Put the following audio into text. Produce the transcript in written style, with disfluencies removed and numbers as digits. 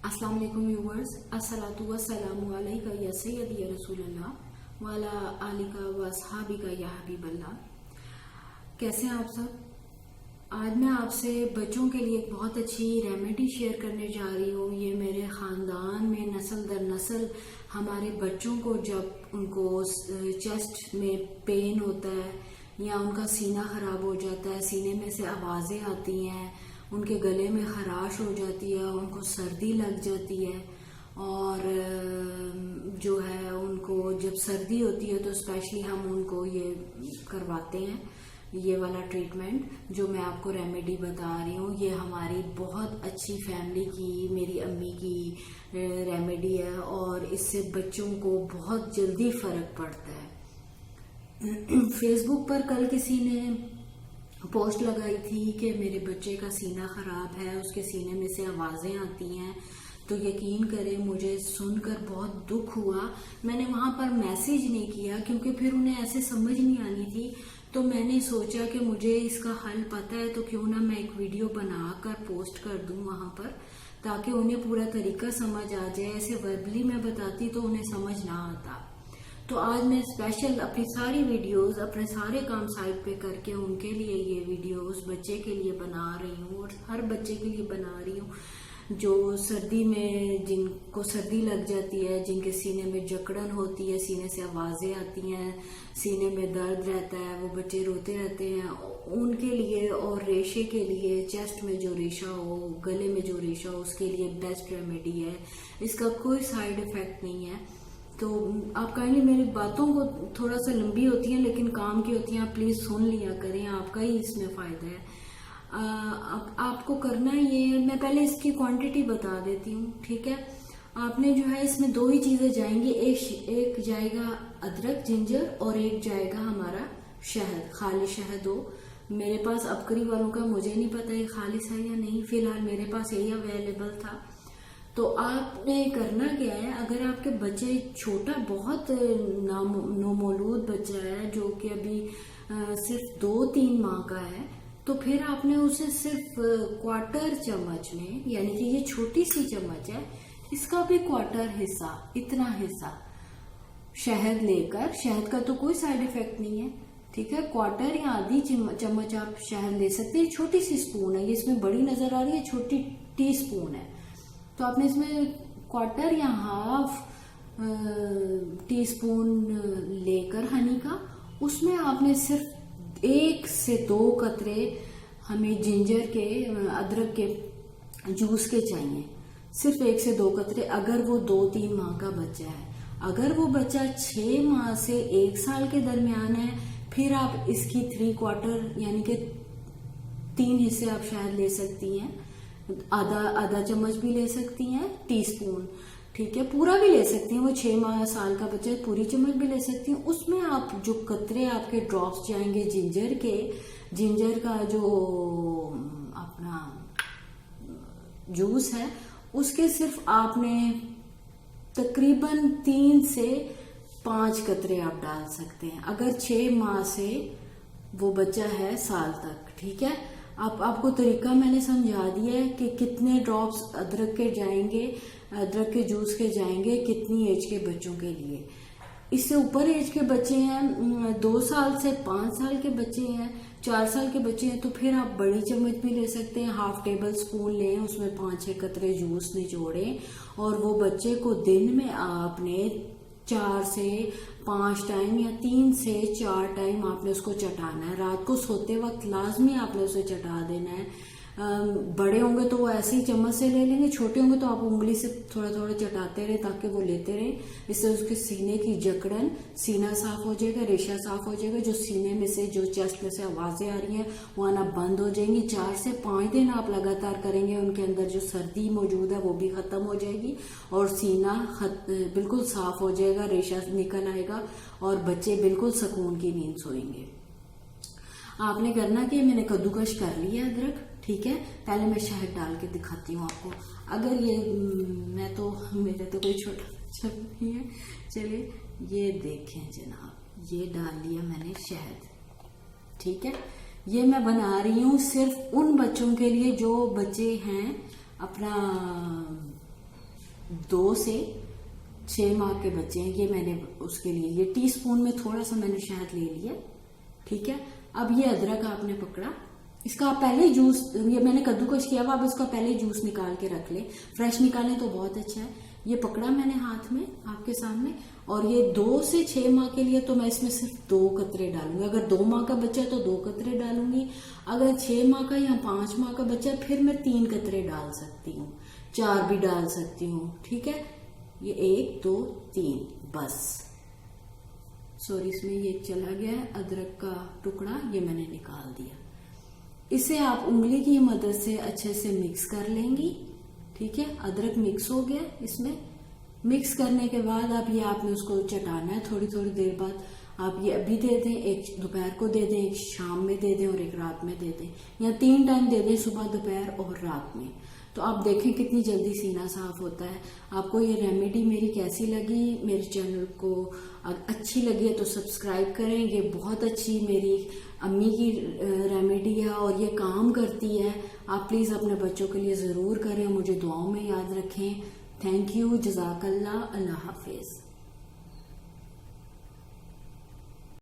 अस्सलाम वालेकुम व्यूवर्स, अस्सलातु वस्सलामु अलैका या सय्यदी या रसूलल्लाह वाला आलिका व अस्हाबिका या हबीबल्लाह। कैसे हैं आप सब? आज मैं आपसे बच्चों के लिए एक बहुत अच्छी रेमेडी शेयर करने जा रही हूँ। ये मेरे खानदान में नस्ल दर नस्ल हमारे बच्चों को जब उनको चेस्ट में पेन होता है या उनका सीना खराब हो जाता है, सीने में से आवाजें आती हैं, उनके गले में खराश हो जाती है, उनको सर्दी लग जाती है और जो है उनको जब सर्दी होती है तो स्पेशली हम उनको ये करवाते हैं, ये वाला ट्रीटमेंट जो मैं आपको रेमेडी बता रही हूँ। ये हमारी बहुत अच्छी फैमिली की, मेरी अम्मी की रेमेडी है और इससे बच्चों को बहुत जल्दी फर्क पड़ता है। फेसबुक पर कल किसी ने पोस्ट लगाई थी कि मेरे बच्चे का सीना खराब है, उसके सीने में से आवाजें आती हैं। तो यकीन करें मुझे सुनकर बहुत दुख हुआ। मैंने वहां पर मैसेज नहीं किया क्योंकि फिर उन्हें ऐसे समझ नहीं आनी थी। तो मैंने सोचा कि मुझे इसका हल पता है तो क्यों ना मैं एक वीडियो बनाकर पोस्ट कर दूं वहां पर, ताकि उन्हें पूरा तरीका समझ आ जाए। ऐसे वर्बली मैं बताती तो उन्हें समझ ना आता। तो आज मैं स्पेशल अपनी सारी वीडियोस, अपने सारे काम साइड पे करके उनके लिए ये वीडियो उस बच्चे के लिए बना रही हूँ और हर बच्चे के लिए बना रही हूँ जो सर्दी में, जिनको सर्दी लग जाती है, जिनके सीने में जकड़न होती है, सीने से आवाजें आती हैं, सीने में दर्द रहता है, वो बच्चे रोते रहते हैं, उनके लिए। और रेशे के लिए, चेस्ट में जो रेशा हो, गले में जो रेशा हो, उसके लिए बेस्ट रेमेडी है। इसका कोई साइड इफेक्ट नहीं है। तो आप काइंडली मेरी बातों को, थोड़ा सा लंबी होती हैं लेकिन काम की होती हैं, आप प्लीज सुन लिया करें, आपका ही इसमें फायदा है। आपको करना ये, मैं पहले इसकी क्वांटिटी बता देती हूँ, ठीक है। आपने जो है इसमें दो ही चीजें जाएंगी, एक जाएगा अदरक जिंजर और एक जाएगा हमारा शहद, खाली शहद हो। मेरे पास अबकरी वालों का मुझे नहीं पता ये खालिश है या नहीं, फिलहाल मेरे पास यही अवेलेबल था। तो आपने करना क्या है, अगर आपके बच्चे छोटा, बहुत नौमौलूद बच्चा है जो कि अभी सिर्फ 2-3 माह का है, तो फिर आपने उसे सिर्फ क्वार्टर चम्मच में, यानी कि ये छोटी सी चम्मच है, इसका भी क्वार्टर हिस्सा, इतना हिस्सा शहद लेकर, शहद का तो कोई साइड इफेक्ट नहीं है, ठीक है, क्वार्टर या आधी चम्मच आप शहद ले सकते हैं। छोटी सी स्पून है, ये इसमें बड़ी नजर आ रही है, छोटी टी स्पून है। तो आपने इसमें क्वार्टर या हाफ टी स्पून लेकर हनी का, उसमें आपने सिर्फ 1 से 2 कतरे हमें जिंजर के, अदरक के जूस के चाहिए, सिर्फ 1 से 2 कतरे। अगर वो 2-3 माह का बच्चा है, अगर वो बच्चा 6 माह से 1 साल के दरमियान है, फिर आप इसकी 3 क्वार्टर यानी कि 3 हिस्से आप शायद ले सकती हैं। आधा चम्मच भी ले सकती हैं, टीस्पून, ठीक है, पूरा भी ले सकती हैं। वो 6 माह साल का बच्चा है, पूरी चम्मच भी ले सकती हैं। उसमें आप जो कतरे आपके ड्रॉप्स जाएंगे जिंजर के, जिंजर का जो अपना जूस है, उसके सिर्फ आपने तकरीबन 3 से 5 कतरे आप डाल सकते हैं, अगर 6 माह से वो बच्चा है साल तक, ठीक है। आपको तरीका मैंने समझा दिया है कि कितने ड्रॉप्स अदरक के जाएंगे, अदरक के जूस के जाएंगे, कितनी एज के बच्चों के लिए। इससे ऊपर एज के बच्चे हैं, 2 साल से 5 साल के बच्चे हैं, 4 साल के बच्चे हैं, तो फिर आप बड़ी चम्मच भी ले सकते हैं, हाफ टेबल स्पून लें, उसमें 5-6 कतरे जूस निचोड़ें और वो बच्चे को दिन में आपने 4 से 5 टाइम या 3 से 4 टाइम आपने उसको चटाना है। रात को सोते वक्त लाजमी आपने उसे चटा देना है। बड़े होंगे तो वो ऐसे ही चम्मच से ले लेंगे, छोटे होंगे तो आप उंगली से थोड़ा थोड़ा चटाते रहे ताकि वो लेते रहे। इससे उसके सीने की जकड़न, सीना साफ हो जाएगा, रेशा साफ हो जाएगा, जो सीने में से, जो चेस्ट में से आवाजें आ रही हैं वो आना बंद हो जाएंगी। 4 से 5 दिन आप लगातार करेंगे, उनके अंदर जो सर्दी मौजूद है वो भी खत्म हो जाएगी और सीना बिल्कुल साफ हो जाएगा, रेशा निकल आएगा और बच्चे बिल्कुल सुकून की नींद सोएंगे। आपने करना कि मैंने कद्दूकश कर लिया अदरक, ठीक है। पहले मैं शहद डाल के दिखाती हूँ आपको। अगर ये मेरे तो कोई छोटा बच्चा नहीं है, चलिए ये देखें जनाब, ये डाल लिया मैंने शहद, ठीक है। ये मैं बना रही हूँ सिर्फ उन बच्चों के लिए जो बच्चे हैं अपना 2 से 6 माह के बच्चे हैं, ये मैंने उसके लिए, ये टीस्पून में थोड़ा सा मैंने शहद ले लिया, ठीक है। अब ये अदरक आपने पकड़ा, इसका आप पहले जूस, ये मैंने कद्दूकश किया हुआ, अब इसका पहले जूस निकाल के रख ले, फ्रेश निकालें तो बहुत अच्छा है। ये पकड़ा मैंने हाथ में आपके सामने, और ये 2 से 6 माह के लिए तो मैं इसमें सिर्फ 2 कतरे डालूंगी। अगर 2 माह का बच्चा है तो 2 कतरे डालूंगी, अगर 6 माह का या 5 माह का बच्चा है फिर मैं 3 कतरे डाल सकती हूँ, 4 भी डाल सकती हूँ, ठीक है। ये 1 2 3 बस, सॉरी इसमें ये चला गया है अदरक का टुकड़ा, ये मैंने निकाल दिया। इसे आप उंगली की मदद से अच्छे से मिक्स कर लेंगी, ठीक है। अदरक मिक्स हो गया, इसमें मिक्स करने के बाद अब ये आपने उसको चटाना है थोड़ी थोड़ी देर बाद। आप ये अभी दे दें, एक दोपहर को दे दें, एक शाम में दे दें और एक रात में दे दें, या 3 टाइम दे दें, सुबह दोपहर और रात में। तो आप देखें कितनी जल्दी सीना साफ होता है। आपको ये रेमेडी मेरी कैसी लगी, मेरे चैनल को अच्छी लगी है तो सब्सक्राइब करें। ये बहुत अच्छी मेरी अम्मी की रेमेडी है और ये काम करती है। आप प्लीज अपने बच्चों के लिए जरूर करें, मुझे दुआओं में याद रखें। थैंक यू, जज़ाकल्लाह, अल्लाह हाफिज।